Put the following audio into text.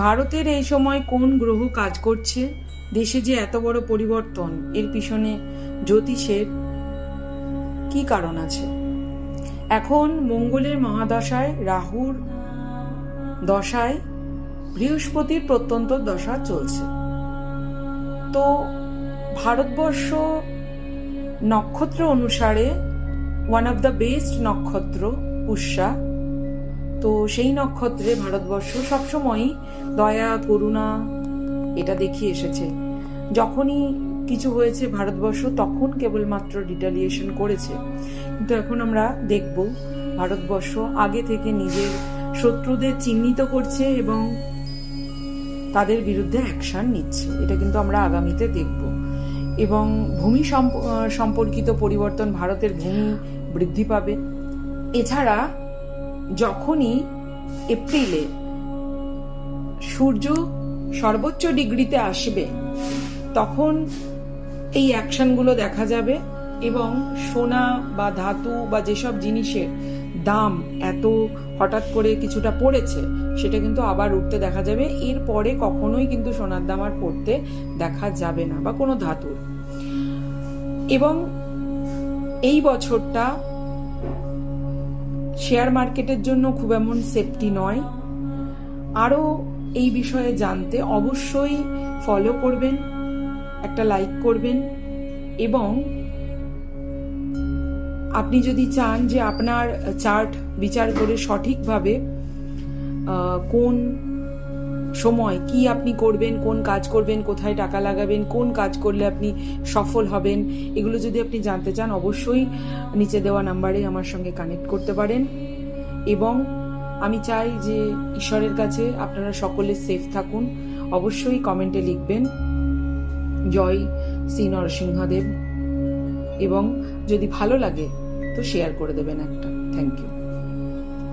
ভারতের এই সময় কোন গ্রহ কাজ করছে, দেশে যে এত বড় পরিবর্তন, এর পিছনে জ্যোতিষের কি কারণ আছে? এখন মঙ্গলের মহাদশায়, রাহুর দশায়, বৃহস্পতির প্রত্যন্ত দশা চলছে। তো ভারতবর্ষ নক্ষত্র অনুসারে ওয়ান অফ দ্য বেস্ট নক্ষত্র পুষ্যা। তো সেই নক্ষত্রে ভারতবর্ষ সবসময়ই দয়া, করুণা এটা দেখিয়ে এসেছে। যখনই কিছু হয়েছে ভারতবর্ষ তখন কেবলমাত্র রিটালিয়েশন করেছে, কিন্তু এখন আমরা দেখব ভারতবর্ষ আগে থেকে নিজের শত্রুদের চিহ্নিত করছে এবং তাদের বিরুদ্ধে অ্যাকশন নিচ্ছে। এটা কিন্তু আমরা আগামীতে দেখব। এবং ভূমি সম্পর্কিত পরিবর্তন, ভারতের ভূমি বৃদ্ধি পাবে। এছাড়া যখনই এপ্রিলে সূর্য সর্বোচ্চ ডিগ্রিতে আসবে তখন এই অ্যাকশনগুলো দেখা যাবে এবং সোনা বা ধাতু বা যেসব জিনিসের দাম এত হঠাৎ করে কিছুটা পড়েছে সেটা কিন্তু আবার উঠতে দেখা যাবে। এরপরে কখনোই কিন্তু সোনার দাম আর পড়তে দেখা যাবে না, বা কোনো ধাতুর। এবং এই বছরটা শেয়ার মার্কেটের জন্য খুব এমন সেফটি নয়। আরও এই বিষয়ে জানতে অবশ্যই ফলো করবেন, একটা লাইক করবেন, এবং আপনি যদি চান যে আপনার চার্ট বিচার করে সঠিকভাবে কোন সময় কি আপনি করবেন, কোন কাজ করবেন, কোথায় টাকা লাগাবেন, কোন কাজ করলে আপনি সফল হবেন, এগুলো যদি আপনি জানতে চান অবশ্যই নিচে দেওয়া নাম্বারে আমার সঙ্গে কানেক্ট করতে পারেন। এবং আমি চাই যে ঈশ্বরের কাছে আপনারা সকলে সেফ থাকুন। অবশ্যই কমেন্টে লিখবেন জয় শ্রী নরসিংহদেব, এবং যদি ভালো লাগে তো শেয়ার করে দেবেন একটা। Thank you.